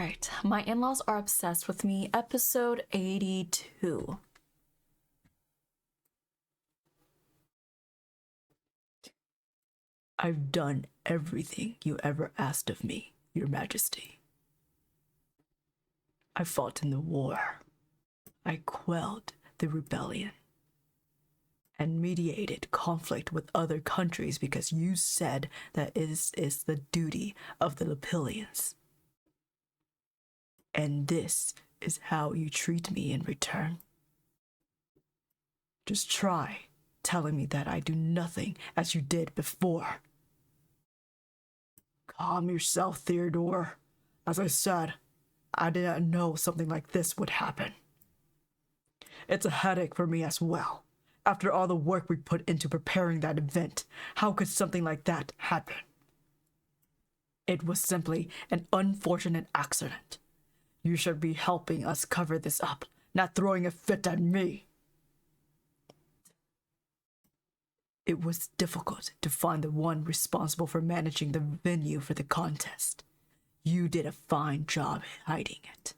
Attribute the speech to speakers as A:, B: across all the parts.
A: Alright, my in-laws are obsessed with me, episode 82. I've done everything you ever asked of me, Your Majesty. I fought in the war. I quelled the rebellion and mediated conflict with other countries because you said that it is the duty of the Lapileons. And this is how you treat me in return? Just try telling me that I do nothing as you did before. Calm yourself, Theodore. As I said, I did not know something like this would happen. It's a headache for me as well. After all the work we put into preparing that event, how could something like that happen? It was simply an unfortunate accident. You should be helping us cover this up, not throwing a fit at me. It was difficult to find the one responsible for managing the venue for the contest. You did a fine job hiding it.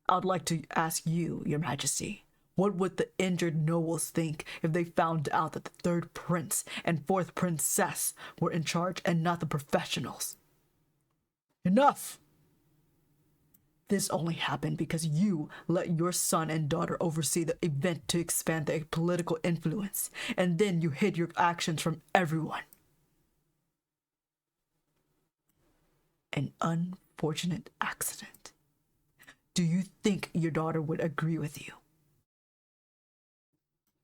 A: I'd like to ask you, Your Majesty, what would the injured nobles think if they found out that the third prince and fourth princess were in charge and not the professionals? Enough! This only happened because you let your son and daughter oversee the event to expand their political influence, and then you hid your actions from everyone. An unfortunate accident. Do you think your daughter would agree with you?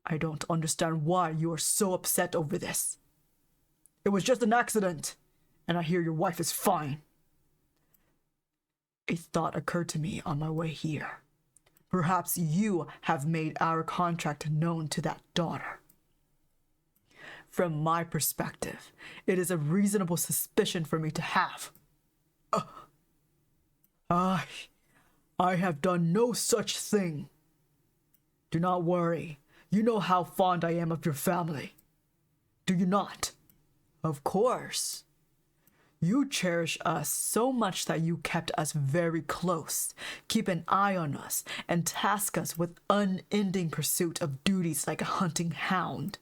A: I don't understand why you are so upset over this. It was just an accident, and I hear your wife is fine. A thought occurred to me on my way here. Perhaps you have made our contract known to that daughter. From my perspective, it is a reasonable suspicion for me to have. I have done no such thing. Do not worry. You know how fond I am of your family. Do you not? Of course. You cherish us so much that you kept us very close, keep an eye on us, and task us with unending pursuit of duties like a hunting hound.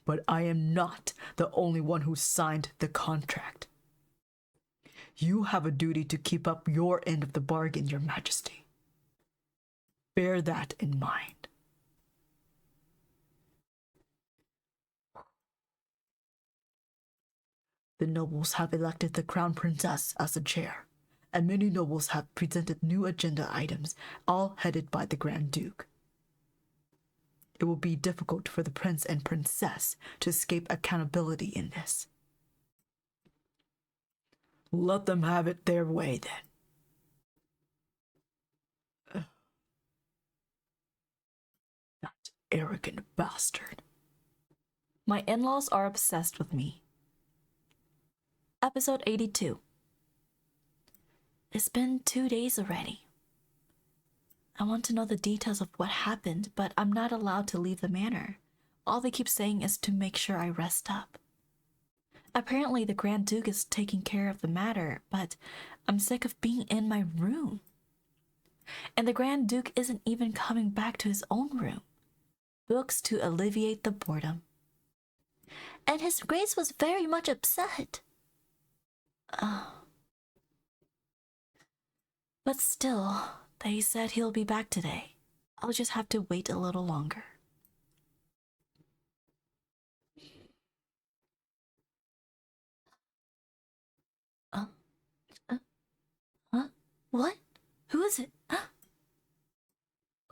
A: But I am not the only one who signed the contract. You have a duty to keep up your end of the bargain, Your Majesty. Bear that in mind. The nobles have elected the crown princess as the chair, and many nobles have presented new agenda items, all headed by the Grand Duke. It will be difficult for the prince and princess to escape accountability in this. Let them have it their way, then. That arrogant bastard. My in-laws are obsessed with me. Episode 82. It's been 2 days already. I want to know the details of what happened, but I'm not allowed to leave the manor. All they keep saying is to make sure I rest up. Apparently the Grand Duke is taking care of the matter, but I'm sick of being in my room. And the Grand Duke isn't even coming back to his own room. Books to alleviate the boredom. And His Grace was very much upset. But still, they said he'll be back today. I'll just have to wait a little longer. Huh? What? Who is it?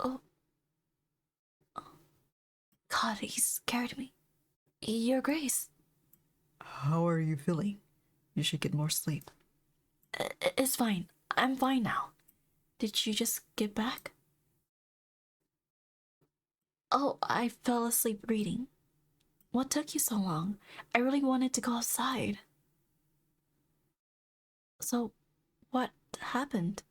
A: Oh. God, he scared me. Your Grace. How are you feeling? You should get more sleep. It's fine. I'm fine now. Did you just get back? Oh, I fell asleep reading. What took you so long? I really wanted to go outside. So, what happened?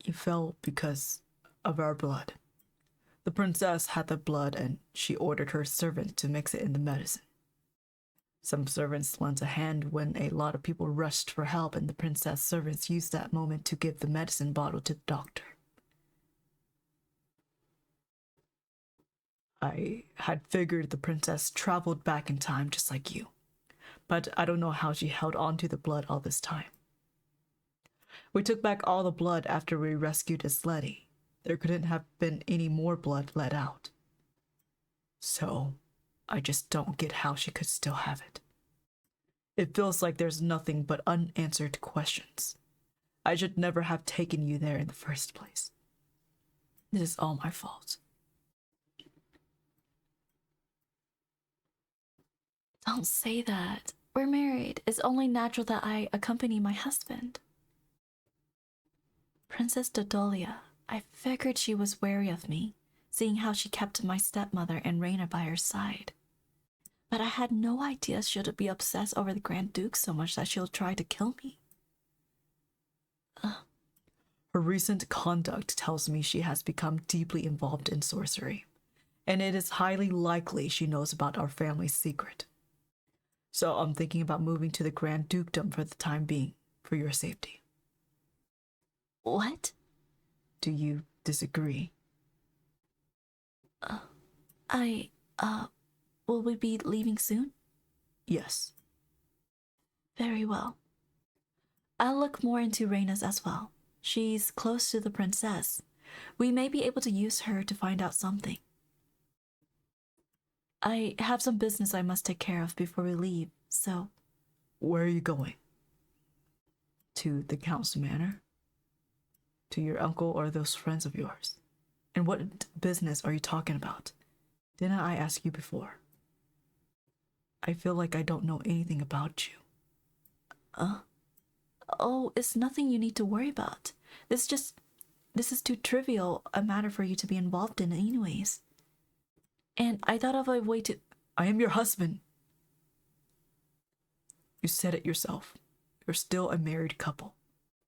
A: You fell because of our blood. The princess had the blood and she ordered her servant to mix it in the medicine. Some servants lent a hand when a lot of people rushed for help, and the princess servants used that moment to give the medicine bottle to the doctor. I had figured the princess traveled back in time just like you, but I don't know how she held on to the blood all this time. We took back all the blood after we rescued Isleti. There couldn't have been any more blood let out. So, I just don't get how she could still have it. It feels like there's nothing but unanswered questions. I should never have taken you there in the first place. This is all my fault.
B: Don't say that. We're married. It's only natural that I accompany my husband. Princess Dodolia, I figured she was wary of me, seeing how she kept my stepmother and Reina by her side. But I had no idea she'd be obsessed over the Grand Duke so much that she'll try to kill me.
A: Her recent conduct tells me she has become deeply involved in sorcery, and it is highly likely she knows about our family's secret. So I'm thinking about moving to the Grand Dukedom for the time being, for your safety.
B: What?
A: Do you disagree?
B: Will we be leaving soon?
A: Yes.
B: Very well. I'll look more into Reina's as well. She's close to the princess. We may be able to use her to find out something. I have some business I must take care of before we leave, so...
A: Where are you going? To the Count's manor? To your uncle or those friends of yours? And what business are you talking about? Didn't I ask you before? I feel like I don't know anything about you.
B: Oh, it's nothing you need to worry about. This is too trivial a matter for you to be involved in anyways. And I thought of a way to...
A: I am your husband. You said it yourself. You're still a married couple.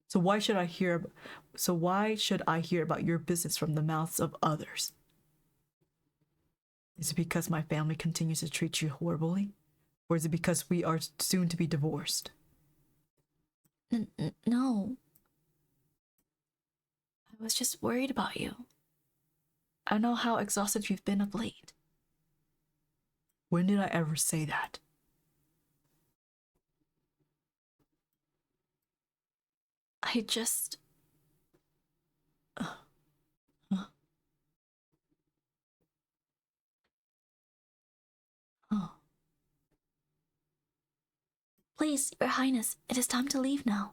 A: So why should I hear about your business from the mouths of others? Is it because my family continues to treat you horribly? Or is it because we are soon to be divorced?
B: No. I was just worried about you. I know how exhausted you've been of late.
A: When did I ever say that?
B: I just...
A: Oh.
B: Please, Your Highness, it is time to leave now.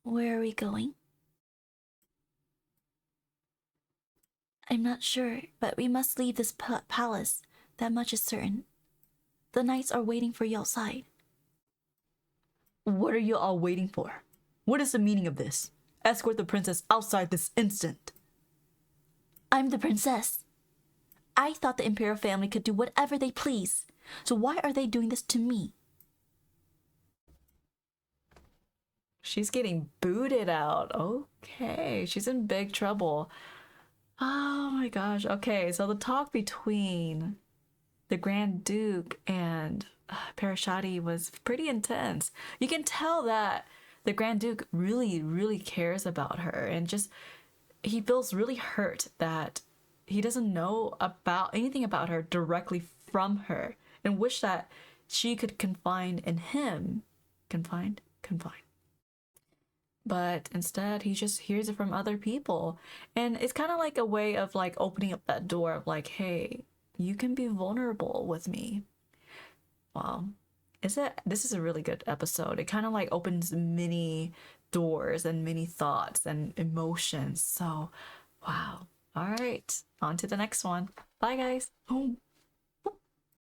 B: Where are we going? I'm not sure, but we must leave this palace. That much is certain. The knights are waiting for you outside.
A: What are you all waiting for? What is the meaning of this? Escort the princess outside this instant.
B: I'm the princess. I thought the imperial family could do whatever they please. So why are they doing this to me?
A: She's getting booted out. Okay, she's in big trouble. Oh my gosh. Okay, so the talk between the Grand Duke and Pereshati was pretty intense. You can tell that the Grand Duke really, really cares about her, and just he feels really hurt that he doesn't know about anything about her directly from her, and wish that she could confide in him. Confide. But instead, he just hears it from other people. And it's kind of like a way of like opening up that door of like, hey, you can be vulnerable with me. Wow. This is a really good episode. It kind of like opens many doors and many thoughts and emotions. So, wow. All right. On to the next one. Bye, guys.
B: Oh.